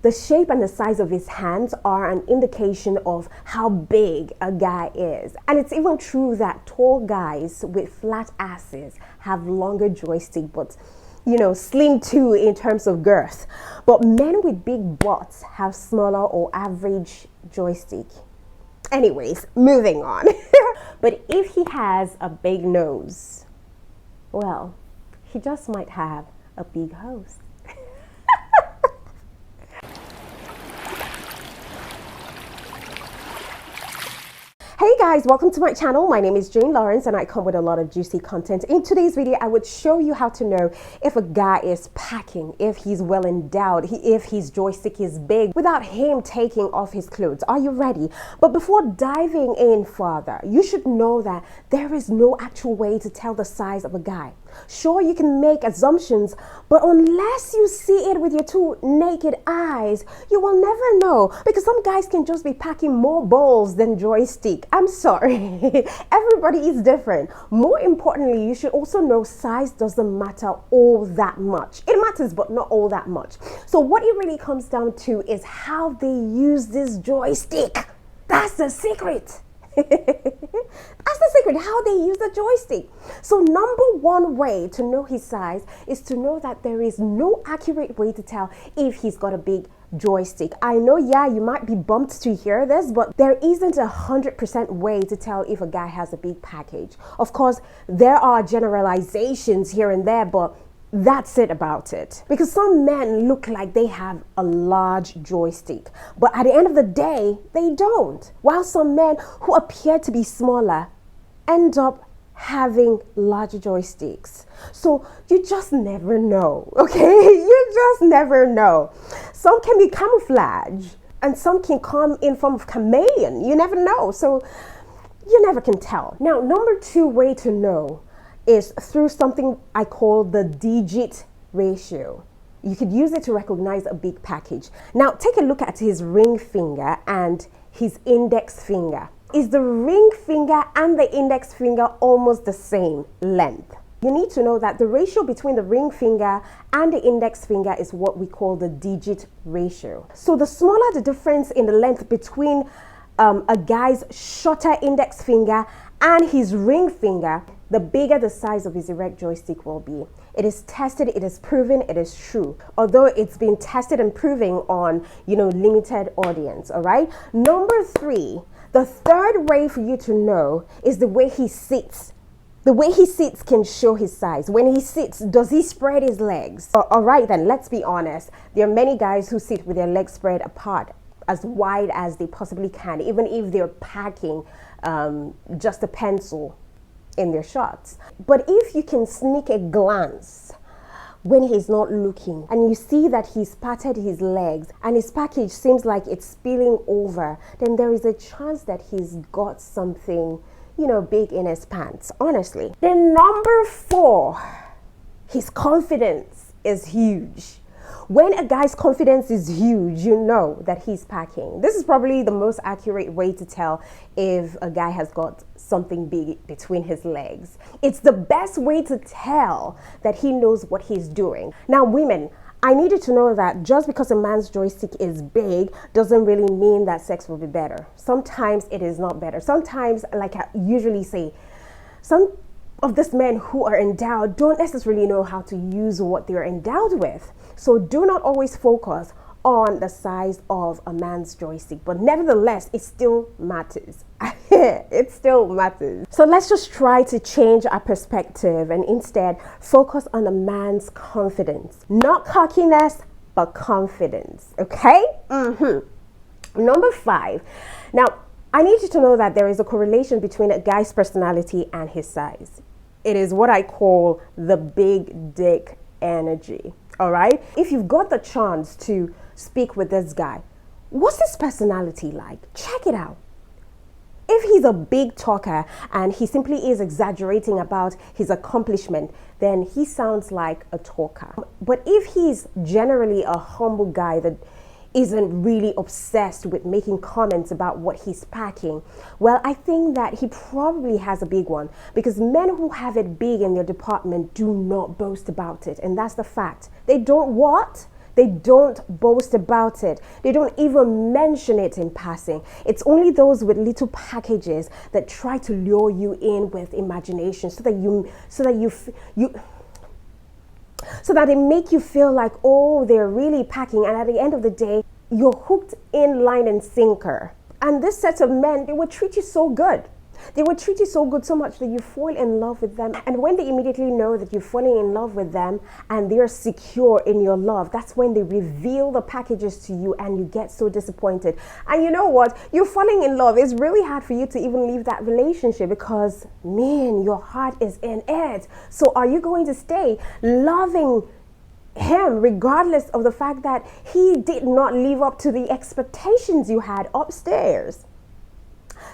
The shape and the size of his hands are an indication of how big a guy is. And it's even true that tall guys with flat asses have longer joystick, but slim too in terms of girth. But men with big butts have smaller or average joystick. Anyways, moving on. But if he has a big nose, well, he just might have a big host. Hey guys, welcome to my channel. My name is Jane Lawrence and I come with a lot of juicy content. In today's video, I would show you how to know if a guy is packing, if he's well endowed, if his joystick is big, without him taking off his clothes. Are you ready? But before diving in further, you should know that there is no actual way to tell the size of a guy. Sure, you can make assumptions, but unless you see it with your two naked eyes, you will never know, because some guys can just be packing more balls than joystick. I'm sorry. Everybody is different. More importantly, you should also know size doesn't matter all that much. It matters, but not all that much. So what it really comes down to is how they use this joystick. That's the secret. That's the secret, how they use the joystick. So number one way to know his size is to know that there is no accurate way to tell if he's got a big joystick. I know, yeah, you might be bumped to hear this, but there isn't 100% way to tell if a guy has a big package. Of course, there are generalizations here and there, but that's it about it. Because some men look like they have a large joystick, but at the end of the day, they don't. While some men who appear to be smaller end up having larger joysticks. So you just never know, okay? You just never know. Some can be camouflage and some can come in form of chameleon. You never know. So you never can tell. Now, number two way to know is through something I call the digit ratio. You could use it to recognize a big package. Now, take a look at his ring finger and his index finger. Is the ring finger and the index finger almost the same length? You need to know that the ratio between the ring finger and the index finger is what we call the digit ratio. So the smaller the difference in the length between a guy's shorter index finger and his ring finger, the bigger the size of his erect joystick will be. It is tested, it is proven, it is true. Although it's been tested and proven on, limited audience, all right? Number three, the third way for you to know is the way he sits. The way he sits can show his size. When he sits, does he spread his legs? All right then, let's be honest. There are many guys who sit with their legs spread apart, as wide as they possibly can, even if they're packing just a pencil in their shorts. But if you can sneak a glance when he's not looking and you see that he's patted his legs and his package seems like it's spilling over, then there is a chance that he's got something, big in his pants, honestly. Then number four, his confidence is huge. When a guy's confidence is huge, you know that he's packing. This is probably the most accurate way to tell if a guy has got something big between his legs. It's the best way to tell that he knows what he's doing. Now, women, I need you to know that just because a man's joystick is big doesn't really mean that sex will be better. Sometimes it is not better. Sometimes, like I usually say, some of these men who are endowed don't necessarily know how to use what they're endowed with. So do not always focus on the size of a man's joystick, but nevertheless, it still matters. It still matters. So let's just try to change our perspective and instead focus on a man's confidence. Not cockiness, but confidence, okay? Number five. Now, I need you to know that there is a correlation between a guy's personality and his size. It is what I call the big dick energy, all right? If you've got the chance to speak with this guy, what's his personality like? Check it out. If he's a big talker and he simply is exaggerating about his accomplishment, then he sounds like a talker. But if he's generally a humble guy that isn't really obsessed with making comments about what he's packing, well, I think that he probably has a big one, because men who have it big in their department do not boast about it. And that's the fact. They don't what? They don't boast about it. They don't even mention it in passing. It's only those with little packages that try to lure you in with imagination so that they make you feel like, oh, they're really packing. And at the end of the day, you're hooked in line and sinker. And this set of men, they will treat you so good. They will treat you so good, so much that you fall in love with them. And when they immediately know that you're falling in love with them and they're secure in your love, that's when they reveal the packages to you and you get so disappointed. And you know what? You're falling in love. It's really hard for you to even leave that relationship because, man, your heart is in it. So are you going to stay loving him regardless of the fact that he did not live up to the expectations you had upstairs?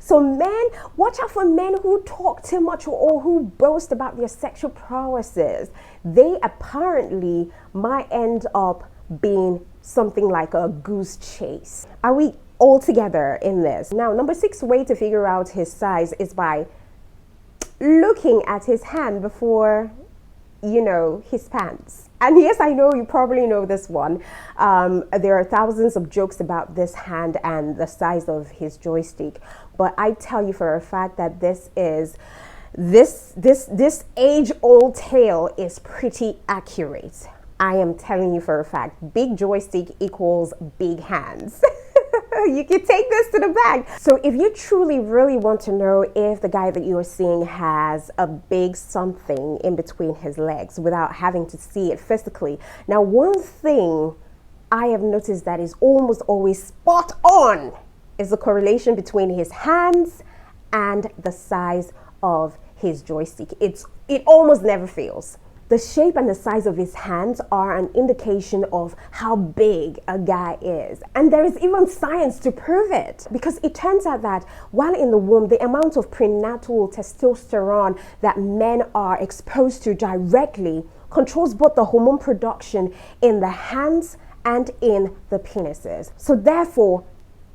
So men, watch out for men who talk too much or who boast about their sexual prowesses. They apparently might end up being something like a goose chase. Are we all together in this? Now, number 6 way to figure out his size is by looking at his hand before, his pants. And yes, I know you probably know this one. There are thousands of jokes about this hand and the size of his joystick. But I tell you for a fact that this age-old tale is pretty accurate. I am telling you for a fact. Big joystick equals big hands. You can take this to the bank. So if you truly really want to know if the guy that you're seeing has a big something in between his legs without having to see it physically. Now, one thing I have noticed that is almost always spot on is the correlation between his hands and the size of his joystick. It almost never fails. The shape and the size of his hands are an indication of how big a guy is. And there is even science to prove it, because it turns out that while in the womb, the amount of prenatal testosterone that men are exposed to directly controls both the hormone production in the hands and in the penises. So therefore,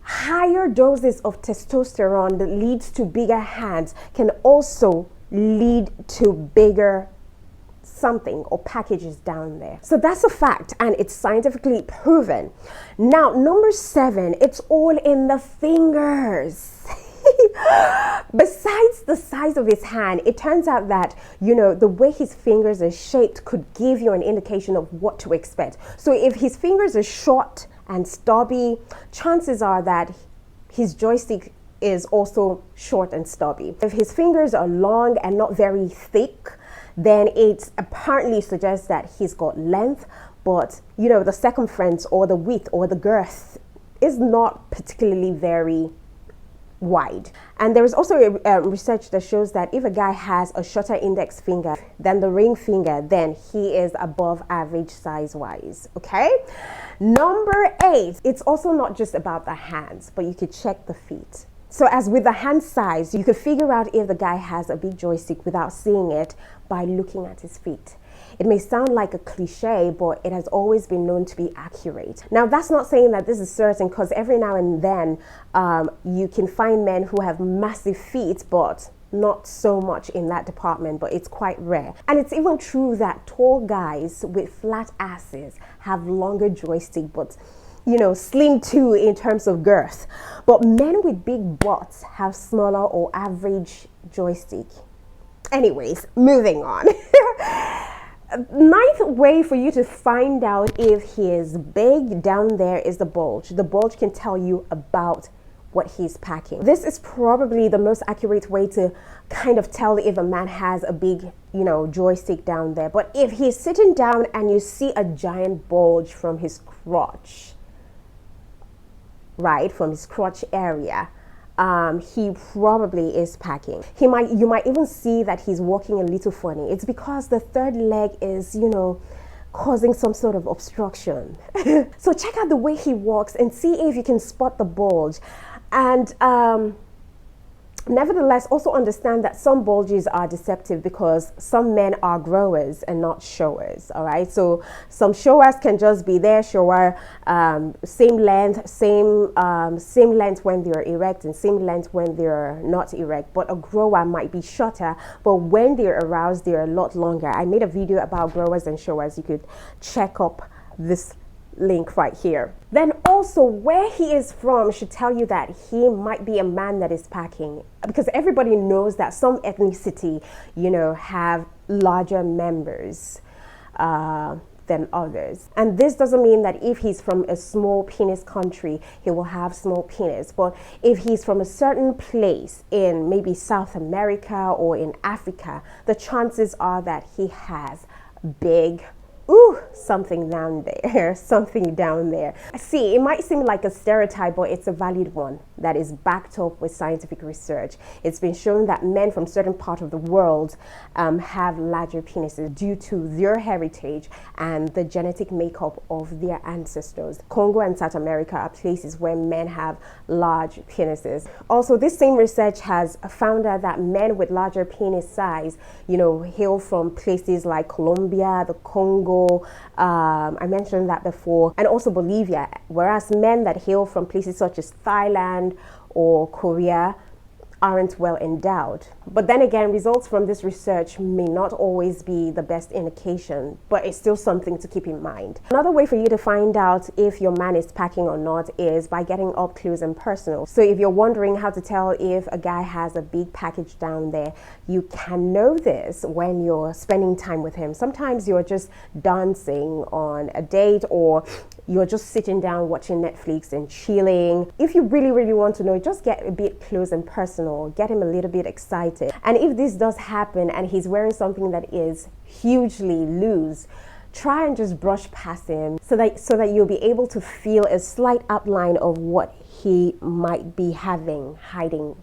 higher doses of testosterone that leads to bigger hands can also lead to bigger something or packages down there. So that's a fact and it's scientifically proven. Now, number 7, it's all in the fingers. Besides the size of his hand, it turns out that, the way his fingers are shaped could give you an indication of what to expect. So if his fingers are short and stubby, chances are that his joystick is also short and stubby. If his fingers are long and not very thick, then it apparently suggests that he's got length, but the circumference or the width or the girth is not particularly very wide. And there is also research that shows that if a guy has a shorter index finger than the ring finger, then he is above average size-wise, okay? Number 8, it's also not just about the hands, but you could check the feet. So as with the hand size, you could figure out if the guy has a big joystick without seeing it by looking at his feet. It may sound like a cliche, but it has always been known to be accurate. Now, that's not saying that this is certain, because every now and then you can find men who have massive feet, but not so much in that department, but it's quite rare. And it's even true that tall guys with flat asses have longer joystick, but slim too in terms of girth. But men with big butts have smaller or average joystick. Anyways, moving on. 9th way for you to find out if he is big down there is the bulge. The bulge can tell you about what he's packing. This is probably the most accurate way to kind of tell if a man has a big, joystick down there. But if he's sitting down and you see a giant bulge from his crotch, right, from his crotch area, he probably is packing. You might even see that he's walking a little funny. It's because the third leg is, causing some sort of obstruction. So check out the way he walks and see if you can spot the bulge. And nevertheless, also understand that some bulges are deceptive because some men are growers and not showers, all right? So some showers can just be there, shower, same length when they're erect and same length when they're not erect. But a grower might be shorter, but when they're aroused, they're a lot longer. I made a video about growers and showers. You could check up this link right here. Then also where he is from should tell you that he might be a man that is packing, because everybody knows that some ethnicity, have larger members than others. And this doesn't mean that if he's from a small penis country, he will have small penis. But if he's from a certain place in maybe South America or in Africa, the chances are that he has big something down there, something down there. See, it might seem like a stereotype, but it's a valid one that is backed up with scientific research. It's been shown that men from certain part of the world have larger penises due to their heritage and the genetic makeup of their ancestors. Congo and South America are places where men have large penises. Also, this same research has found out that men with larger penis size, hail from places like Colombia, the Congo, I mentioned that before, and also Bolivia, whereas men that hail from places such as Thailand or Korea aren't well endowed. But then again, results from this research may not always be the best indication, but it's still something to keep in mind. Another way for you to find out if your man is packing or not is by getting up close and personal. So if you're wondering how to tell if a guy has a big package down there, you can know this when you're spending time with him. Sometimes you're just dancing on a date, or you're just sitting down watching Netflix and chilling. If you really, really want to know, just get a bit close and personal, get him a little bit excited. And if this does happen and he's wearing something that is hugely loose, try and just brush past him so that you'll be able to feel a slight outline of what he might be hiding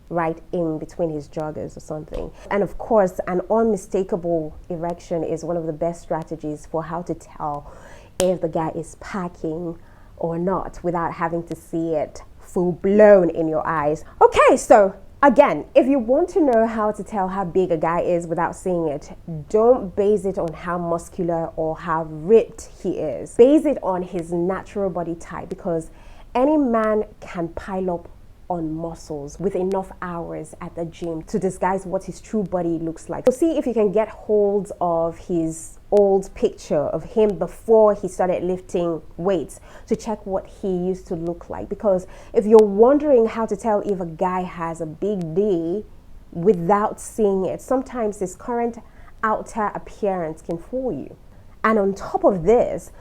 right in between his joggers or something. And of course, an unmistakable erection is one of the best strategies for how to tell if the guy is packing or not without having to see it full blown in your eyes. Okay, so again, if you want to know how to tell how big a guy is without seeing it, don't base it on how muscular or how ripped he is. Base it on his natural body type, because any man can pile up on muscles with enough hours at the gym to disguise what his true body looks like. So see if you can get hold of his old picture of him before he started lifting weights to check what he used to look like. Because if you're wondering how to tell if a guy has a big D without seeing it, sometimes his current outer appearance can fool you. And on top of this,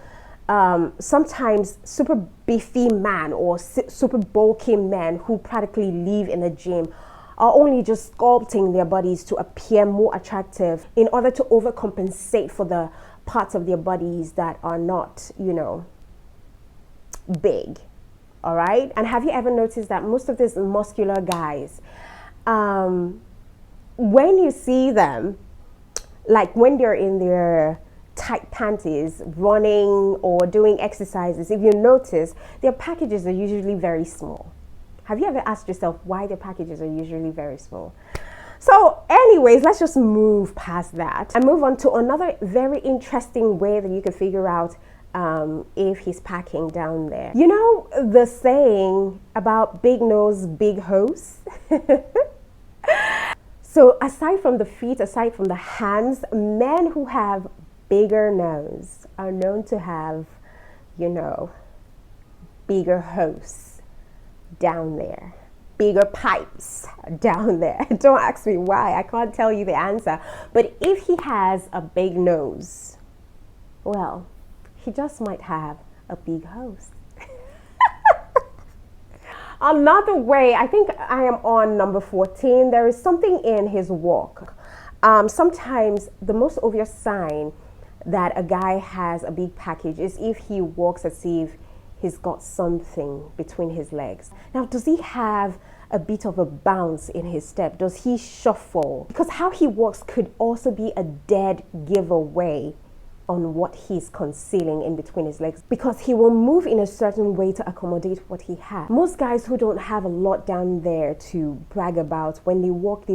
sometimes super beefy man or super bulky men who practically live in the gym are only just sculpting their bodies to appear more attractive in order to overcompensate for the parts of their bodies that are not, big. All right. And have you ever noticed that most of these muscular guys, when you see them, like when they're in their tight panties running or doing exercises, if you notice, their packages are usually very small. Have you ever asked yourself why their packages are usually very small? So anyways, let's just move past that and move on to another very interesting way that you can figure out if he's packing down there. You know the saying about big nose, big hose? So aside from the feet, aside from the hands, men who have bigger nose are known to have, bigger hose down there, bigger pipes down there. Don't ask me why, I can't tell you the answer. But if he has a big nose, well, he just might have a big hose. Another way, I think I am on number 14, there is something in his walk. Sometimes the most obvious sign that a guy has a big package is if he walks as if he's got something between his legs. Now, does he have a bit of a bounce in his step? Does he shuffle? Because how he walks could also be a dead giveaway on what he's concealing in between his legs, because he will move in a certain way to accommodate what he has. Most guys who don't have a lot down there to brag about, when they walk,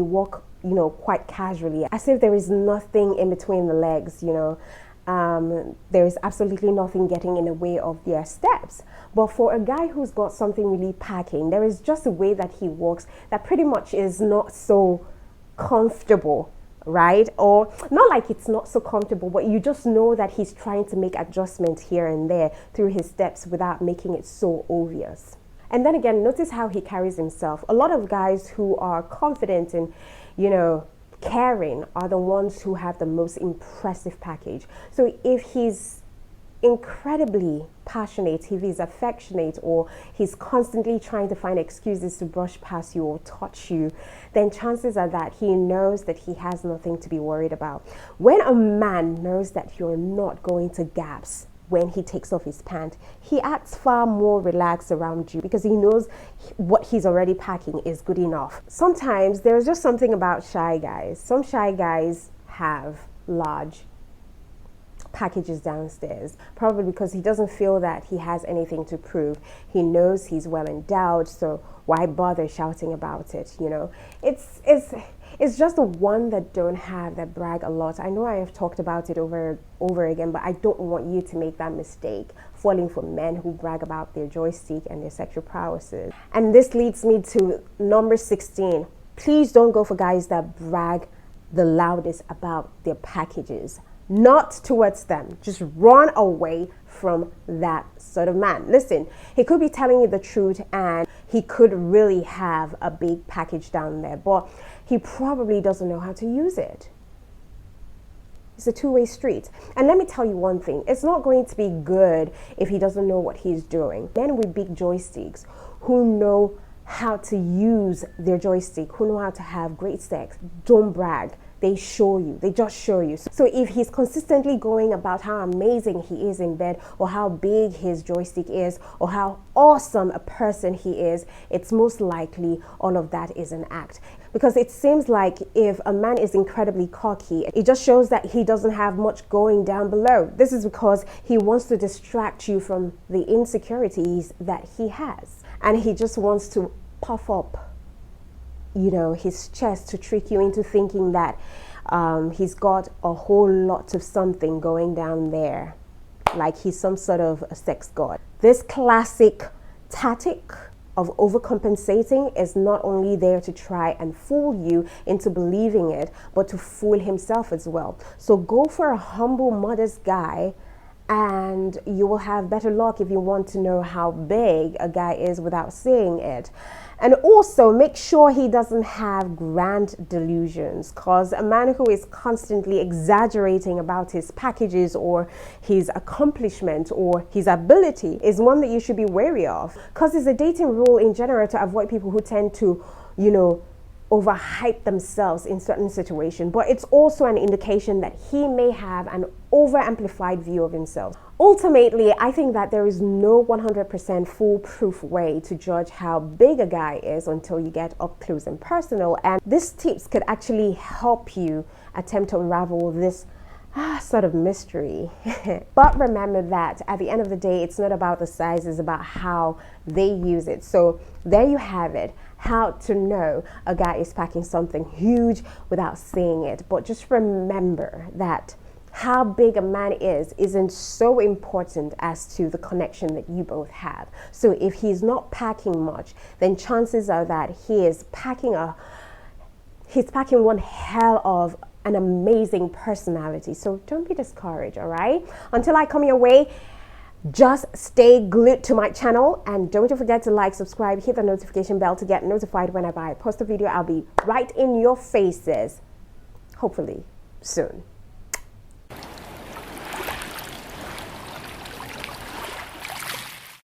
quite casually, as if there is nothing in between the legs, there is absolutely nothing getting in the way of their steps. But for a guy who's got something really packing, there is just a way that he walks that pretty much is not so comfortable, right? Or not like it's not so comfortable, but you just know that he's trying to make adjustments here and there through his steps without making it so obvious. And then again, notice how he carries himself. A lot of guys who are confident and, caring are the ones who have the most impressive package. So if he's incredibly passionate, if he's affectionate, or he's constantly trying to find excuses to brush past you or touch you, then chances are that he knows that he has nothing to be worried about. When a man knows that you're not going to gasp when he takes off his pants, he acts far more relaxed around you because he knows what he's already packing is good enough. Sometimes there's just something about shy guys. Some shy guys have large packages downstairs, probably because he doesn't feel that he has anything to prove. He knows he's well endowed, so why bother shouting about it? It's just the one that don't have, that brag a lot. I know I have talked about it over again, but I don't want you to make that mistake, falling for men who brag about their joystick and their sexual prowesses. And this leads me to number 16. Please don't go for guys that brag the loudest about their packages. Not towards them. Just run away from that sort of man. Listen, he could be telling you the truth and he could really have a big package down there, but he probably doesn't know how to use it. It's a two-way street. And let me tell you one thing, it's not going to be good if he doesn't know what he's doing. Men with big joysticks who know how to use their joystick, who know how to have great sex, don't brag. They show you, they just show you. So if he's consistently going about how amazing he is in bed, or how big his joystick is, or how awesome a person he is, it's most likely all of that is an act. Because it seems like if a man is incredibly cocky, it just shows that he doesn't have much going down below. This is because he wants to distract you from the insecurities that he has. And he just wants to puff up his chest to trick you into thinking that he's got a whole lot of something going down there, like he's some sort of a sex god. This classic tactic of overcompensating is not only there to try and fool you into believing it, but to fool himself as well. So go for a humble, modest guy, and you will have better luck if you want to know how big a guy is without seeing it. And also make sure he doesn't have grand delusions, because a man who is constantly exaggerating about his packages or his accomplishment or his ability is one that you should be wary of, because it's a dating rule in general to avoid people who tend to, overhype themselves in certain situations, but it's also an indication that he may have an over-amplified view of himself. Ultimately, I think that there is no 100% foolproof way to judge how big a guy is until you get up close and personal, and these tips could actually help you attempt to unravel this sort of mystery. But remember that at the end of the day, it's not about the size, it's about how they use it. So there you have it, how to know a guy is packing something huge without seeing it. But just remember that how big a man is isn't so important as to the connection that you both have. So if he's not packing much, then chances are that he's packing one hell of an amazing personality. So don't be discouraged, all right? Until I come your way, just stay glued to my channel, and don't forget to like, subscribe, hit the notification bell to get notified whenever I post a video. I'll be right in your faces, hopefully soon.